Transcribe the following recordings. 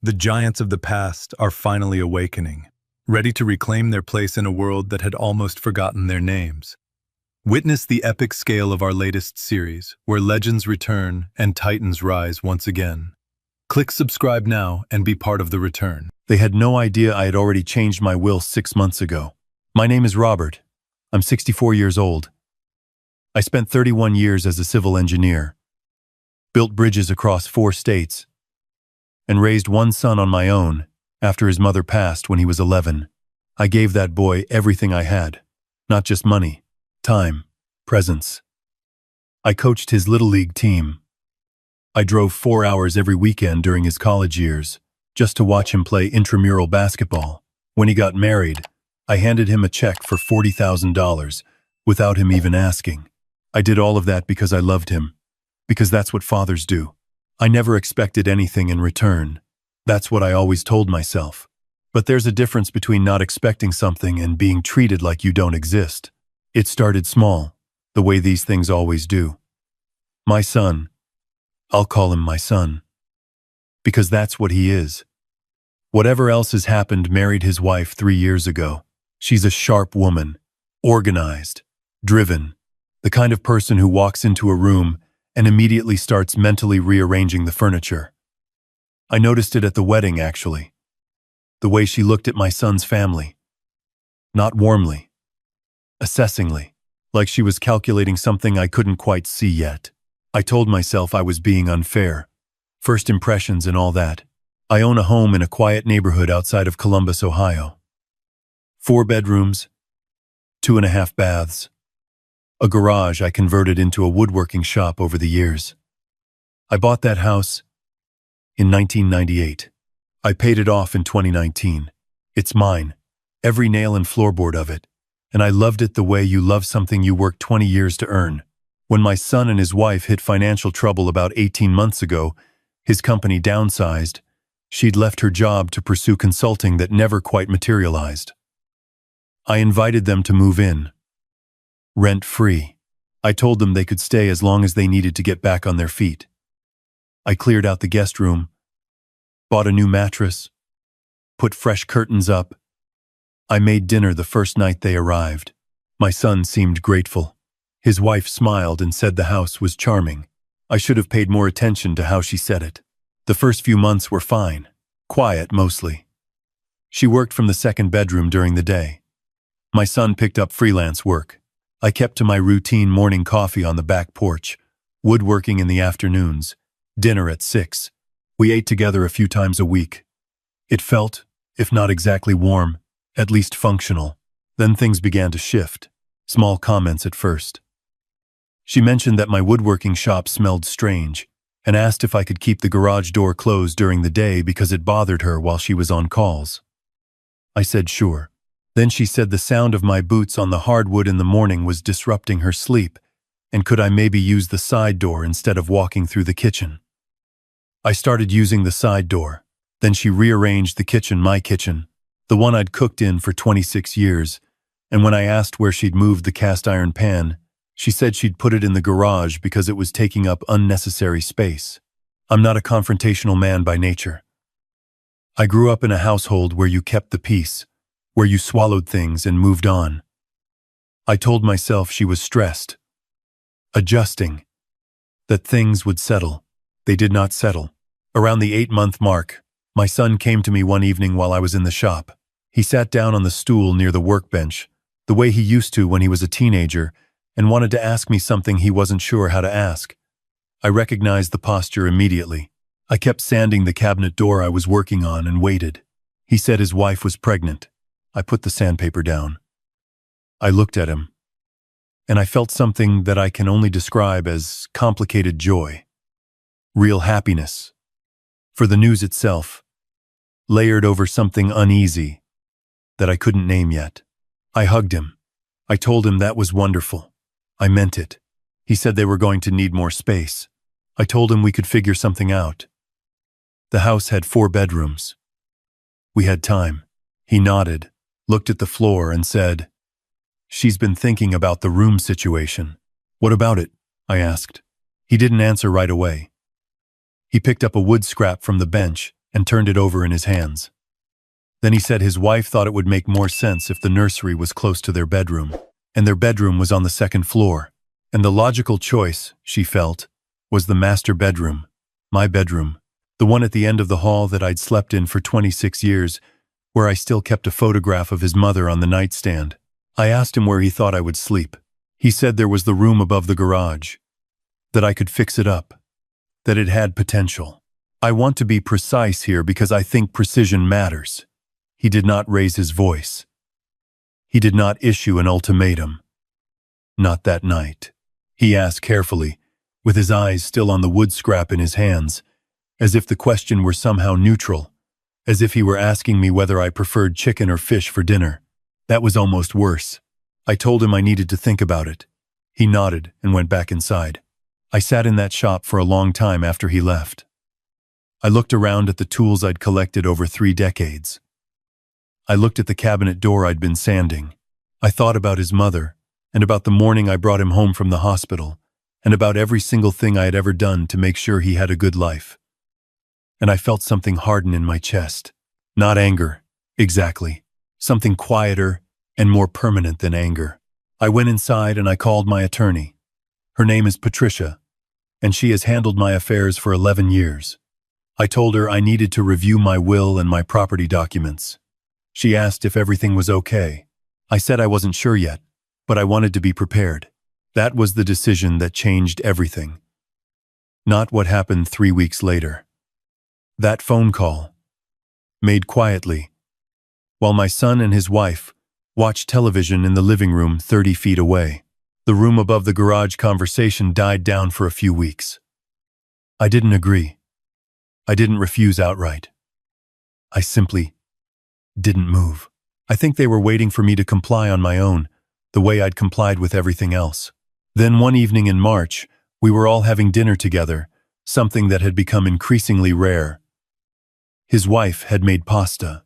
The giants of the past are finally awakening, ready to reclaim their place in a world that had almost forgotten their names. Witness the epic scale of our latest series, where legends return and titans rise once again. Click subscribe now and be part of the return. They had no idea I had already changed my will 6 months ago. My name is Robert. I'm 64 years old. I spent 31 years as a civil engineer, built bridges across 4 states, and raised one son on my own after his mother passed when he was 11. I gave that boy everything I had, not just money, time, presence. I coached his little league team. I drove 4 hours every weekend during his college years just to watch him play intramural basketball. When he got married, I handed him a check for $40,000 without him even asking. I did all of that because I loved him, because that's what fathers do. I never expected anything in return. That's what I always told myself. But there's a difference between not expecting something and being treated like you don't exist. It started small, the way these things always do. My son. I'll call him my son. Because that's what he is. Whatever else has happened, married his wife 3 years ago. She's a sharp woman, organized, driven, the kind of person who walks into a room and immediately starts mentally rearranging the furniture. I noticed it at the wedding, actually. The way she looked at my son's family. Not warmly. Assessingly. Like she was calculating something I couldn't quite see yet. I told myself I was being unfair. First impressions and all that. I own a home in a quiet neighborhood outside of Columbus, Ohio. 4 bedrooms, 2.5 baths. A garage I converted into a woodworking shop over the years. I bought that house in 1998. I paid it off in 2019. It's mine, every nail and floorboard of it, and I loved it the way you love something you worked 20 years to earn. When my son and his wife hit financial trouble about 18 months ago, his company downsized. She'd left her job to pursue consulting that never quite materialized. I invited them to move in. Rent-free. I told them they could stay as long as they needed to get back on their feet. I cleared out the guest room, bought a new mattress, put fresh curtains up. I made dinner the first night they arrived. My son seemed grateful. His wife smiled and said the house was charming. I should have paid more attention to how she said it. The first few months were fine, quiet mostly. She worked from the 2nd bedroom during the day. My son picked up freelance work. I kept to my routine morning coffee on the back porch, woodworking in the afternoons, dinner at 6. We ate together a few times a week. It felt, if not exactly warm, at least functional. Then things began to shift. Small comments at first. She mentioned that my woodworking shop smelled strange and asked if I could keep the garage door closed during the day because it bothered her while she was on calls. I said sure. Then she said the sound of my boots on the hardwood in the morning was disrupting her sleep, and could I maybe use the side door instead of walking through the kitchen. I started using the side door. Then she rearranged the kitchen, my kitchen, the one I'd cooked in for 26 years, and when I asked where she'd moved the cast iron pan, she said she'd put it in the garage because it was taking up unnecessary space. I'm not a confrontational man by nature. I grew up in a household where you kept the peace, where you swallowed things and moved on. I told myself she was stressed, adjusting, that things would settle. They did not settle. Around the 8-month mark, my son came to me one evening while I was in the shop. He sat down on the stool near the workbench, the way he used to when he was a teenager, and wanted to ask me something he wasn't sure how to ask. I recognized the posture immediately. I kept sanding the cabinet door I was working on and waited. He said his wife was pregnant. I put the sandpaper down. I looked at him, and I felt something that I can only describe as complicated joy. Real happiness. For the news itself, layered over something uneasy that I couldn't name yet. I hugged him. I told him that was wonderful. I meant it. He said they were going to need more space. I told him we could figure something out. The house had 4 bedrooms. We had time. He nodded, looked at the floor and said, "She's been thinking about the room situation." "What about it?" I asked. He didn't answer right away. He picked up a wood scrap from the bench and turned it over in his hands. Then he said his wife thought it would make more sense if the nursery was close to their bedroom, and their bedroom was on the second floor. And the logical choice, she felt, was the master bedroom, my bedroom, the one at the end of the hall that I'd slept in for 26 years, where I still kept a photograph of his mother on the nightstand. I asked him where he thought I would sleep. He said there was the room above the garage, that I could fix it up, that it had potential. I want to be precise here because I think precision matters. He did not raise his voice. He did not issue an ultimatum. Not that night. He asked carefully, with his eyes still on the wood scrap in his hands, as if the question were somehow neutral, as if he were asking me whether I preferred chicken or fish for dinner. That was almost worse. I told him I needed to think about it. He nodded and went back inside. I sat in that shop for a long time after he left. I looked around at the tools I'd collected over 3 decades. I looked at the cabinet door I'd been sanding. I thought about his mother, and about the morning I brought him home from the hospital, and about every single thing I had ever done to make sure he had a good life. And I felt something harden in my chest. Not anger, exactly. Something quieter and more permanent than anger. I went inside and I called my attorney. Her name is Patricia, and she has handled my affairs for 11 years. I told her I needed to review my will and my property documents. She asked if everything was okay. I said I wasn't sure yet, but I wanted to be prepared. That was the decision that changed everything. Not what happened 3 weeks later. That phone call, made quietly, while my son and his wife watched television in the living room 30 feet away. The room above the garage conversation died down for a few weeks. I didn't agree. I didn't refuse outright. I simply didn't move. I think they were waiting for me to comply on my own, the way I'd complied with everything else. Then one evening in March, we were all having dinner together, something that had become increasingly rare. His wife had made pasta.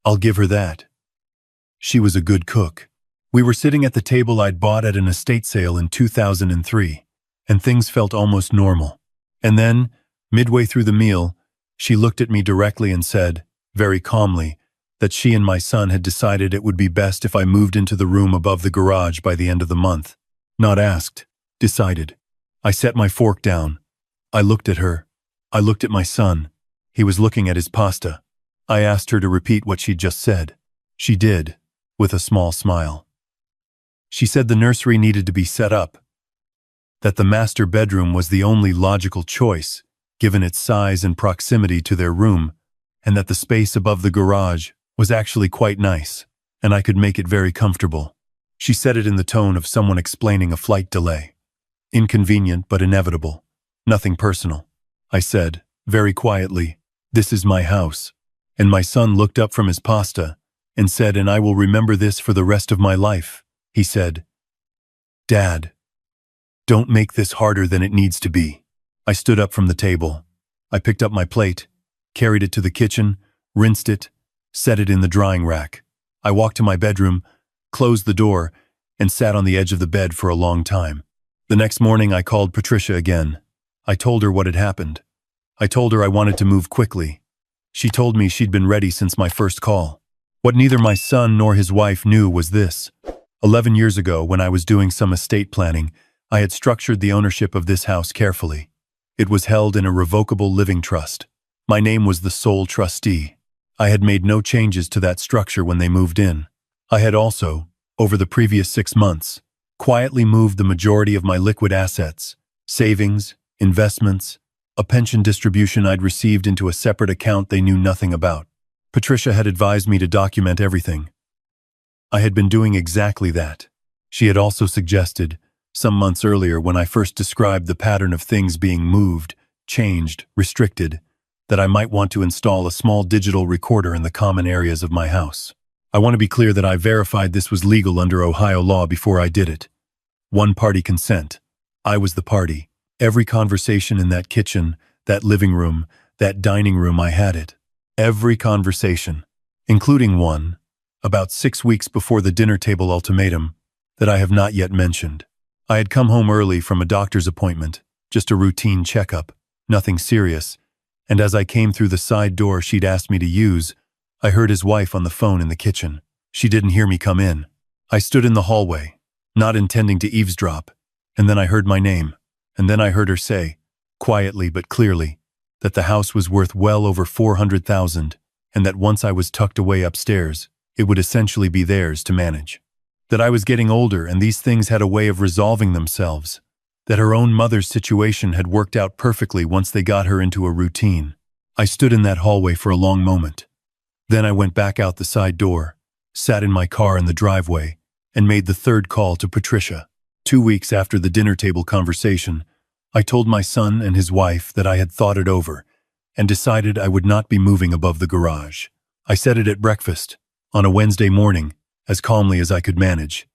I'll give her that. She was a good cook. We were sitting at the table I'd bought at an estate sale in 2003, and things felt almost normal. And then, midway through the meal, she looked at me directly and said, very calmly, that she and my son had decided it would be best if I moved into the room above the garage by the end of the month. Not asked, decided. I set my fork down. I looked at her. I looked at my son. He was looking at his pasta. I asked her to repeat what she'd just said. She did, with a small smile. She said the nursery needed to be set up, that the master bedroom was the only logical choice, given its size and proximity to their room, and that the space above the garage was actually quite nice, and I could make it very comfortable. She said it in the tone of someone explaining a flight delay. Inconvenient but inevitable. Nothing personal. I said, very quietly, "This is my house." And my son looked up from his pasta and said, "And I will remember this for the rest of my life." He said, "Dad, don't make this harder than it needs to be." I stood up from the table. I picked up my plate, carried it to the kitchen, rinsed it, set it in the drying rack. I walked to my bedroom, closed the door, and sat on the edge of the bed for a long time. The next morning I called Patricia again. I told her what had happened. I told her I wanted to move quickly. She told me she'd been ready since my first call. What neither my son nor his wife knew was this. 11 years ago, when I was doing some estate planning, I had structured the ownership of this house carefully. It was held in a revocable living trust. My name was the sole trustee. I had made no changes to that structure when they moved in. I had also, over the previous 6 months, quietly moved the majority of my liquid assets, savings, investments, a pension distribution I'd received into a separate account they knew nothing about. Patricia had advised me to document everything. I had been doing exactly that. She had also suggested, some months earlier when I first described the pattern of things being moved, changed, restricted, that I might want to install a small digital recorder in the common areas of my house. I want to be clear that I verified this was legal under Ohio law before I did it. One-party consent. I was the party. Every conversation in that kitchen, that living room, that dining room, I had it. Every conversation, including one, about 6 weeks before the dinner table ultimatum, that I have not yet mentioned. I had come home early from a doctor's appointment, just a routine checkup, nothing serious, and as I came through the side door she'd asked me to use, I heard his wife on the phone in the kitchen. She didn't hear me come in. I stood in the hallway, not intending to eavesdrop, and then I heard my name, and then I heard her say, quietly but clearly, that the house was worth well over $400,000, and that once I was tucked away upstairs, it would essentially be theirs to manage. That I was getting older and these things had a way of resolving themselves. That her own mother's situation had worked out perfectly once they got her into a routine. I stood in that hallway for a long moment. Then I went back out the side door, sat in my car in the driveway, and made the third call to Patricia. 2 weeks after the dinner table conversation, I told my son and his wife that I had thought it over and decided I would not be moving above the garage. I said it at breakfast, on a Wednesday morning, as calmly as I could manage.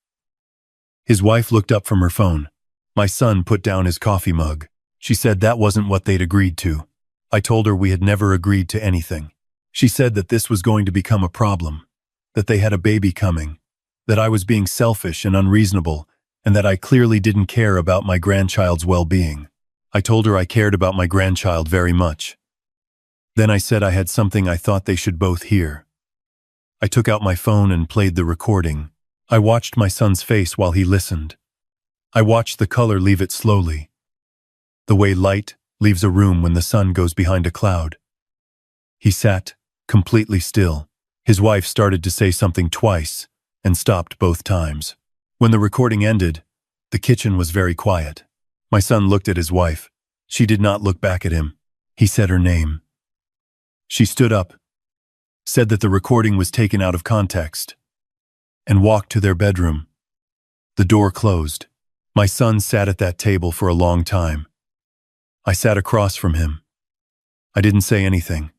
His wife looked up from her phone. My son put down his coffee mug. She said that wasn't what they'd agreed to. I told her we had never agreed to anything. She said that this was going to become a problem, that they had a baby coming, that I was being selfish and unreasonable, and that I clearly didn't care about my grandchild's well-being. I told her I cared about my grandchild very much. Then I said I had something I thought they should both hear. I took out my phone and played the recording. I watched my son's face while he listened. I watched the color leave it slowly, the way light leaves a room when the sun goes behind a cloud. He sat, completely still. His wife started to say something twice and stopped both times. When the recording ended, the kitchen was very quiet. My son looked at his wife. She did not look back at him. He said her name. She stood up, said that the recording was taken out of context, and walked to their bedroom. The door closed. My son sat at that table for a long time. I sat across from him. I didn't say anything.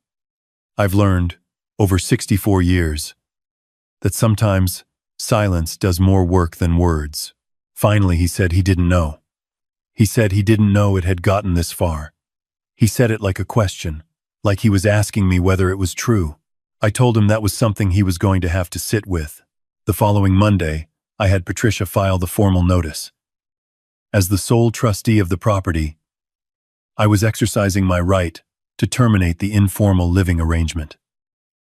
I've learned, over 64 years, that sometimes silence does more work than words. Finally, he said he didn't know. He said he didn't know it had gotten this far. He said it like a question, like he was asking me whether it was true. I told him that was something he was going to have to sit with. The following Monday, I had Patricia file the formal notice. As the sole trustee of the property, I was exercising my right to terminate the informal living arrangement.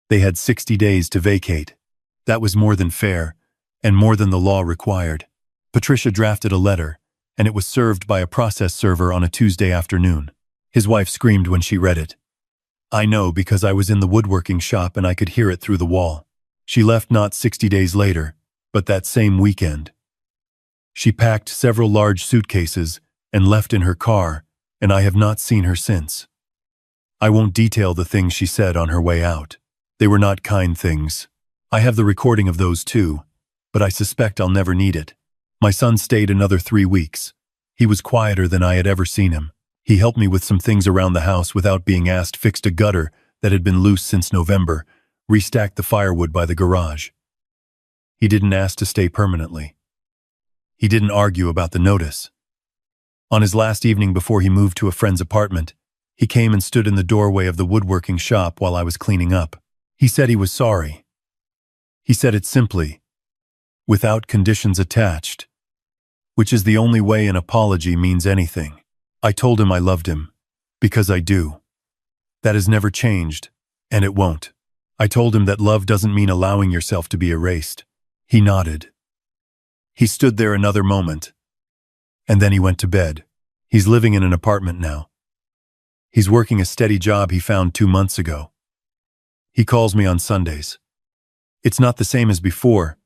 They had 60 days to vacate. That was more than fair, and more than the law required. Patricia drafted a letter, and it was served by a process server on a Tuesday afternoon. His wife screamed when she read it. I know because I was in the woodworking shop and I could hear it through the wall. She left not 60 days later, but that same weekend. She packed several large suitcases and left in her car, and I have not seen her since. I won't detail the things she said on her way out. They were not kind things. I have the recording of those too, but I suspect I'll never need it. My son stayed another 3 weeks. He was quieter than I had ever seen him. He helped me with some things around the house without being asked, fixed a gutter that had been loose since November, restacked the firewood by the garage. He didn't ask to stay permanently. He didn't argue about the notice. On his last evening before he moved to a friend's apartment, he came and stood in the doorway of the woodworking shop while I was cleaning up. He said he was sorry. He said it simply, without conditions attached, which is the only way an apology means anything. I told him I loved him, because I do. That has never changed, and it won't. I told him that love doesn't mean allowing yourself to be erased. He nodded. He stood there another moment, and then he went to bed. He's living in an apartment now. He's working a steady job he found 2 months ago. He calls me on Sundays. It's not the same as before,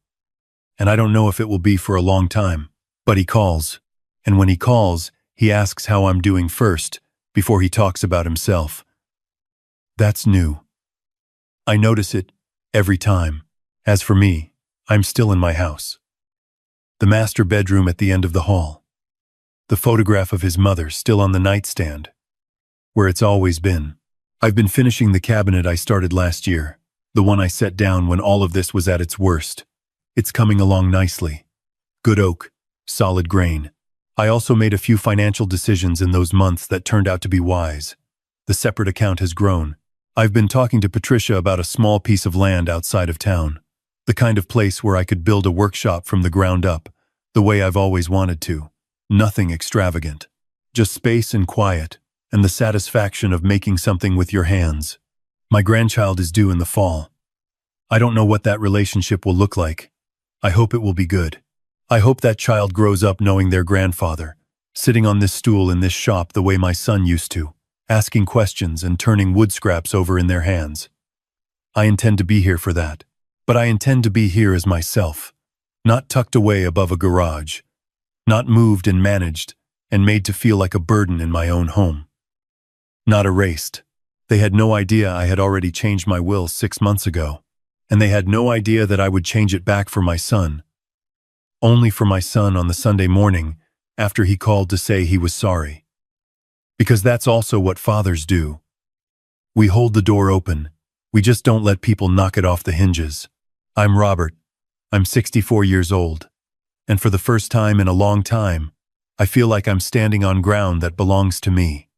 and I don't know if it will be for a long time, but he calls, and when he calls, he asks how I'm doing first, before he talks about himself. That's new. I notice it every time. As for me, I'm still in my house. The master bedroom at the end of the hall. The photograph of his mother still on the nightstand, where it's always been. I've been finishing the cabinet I started last year, the one I set down when all of this was at its worst. It's coming along nicely. Good oak, solid grain. I also made a few financial decisions in those months that turned out to be wise. The separate account has grown. I've been talking to Patricia about a small piece of land outside of town. The kind of place where I could build a workshop from the ground up, the way I've always wanted to. Nothing extravagant. Just space and quiet, and the satisfaction of making something with your hands. My grandchild is due in the fall. I don't know what that relationship will look like. I hope it will be good. I hope that child grows up knowing their grandfather, sitting on this stool in this shop the way my son used to, asking questions and turning wood scraps over in their hands. I intend to be here for that, but I intend to be here as myself, not tucked away above a garage, not moved and managed and made to feel like a burden in my own home. Not erased. They had no idea I had already changed my will 6 months ago, and they had no idea that I would change it back for my son. Only for my son on the Sunday morning after he called to say he was sorry. Because that's also what fathers do. We hold the door open. We just don't let people knock it off the hinges. I'm Robert. I'm 64 years old. And for the first time in a long time, I feel like I'm standing on ground that belongs to me.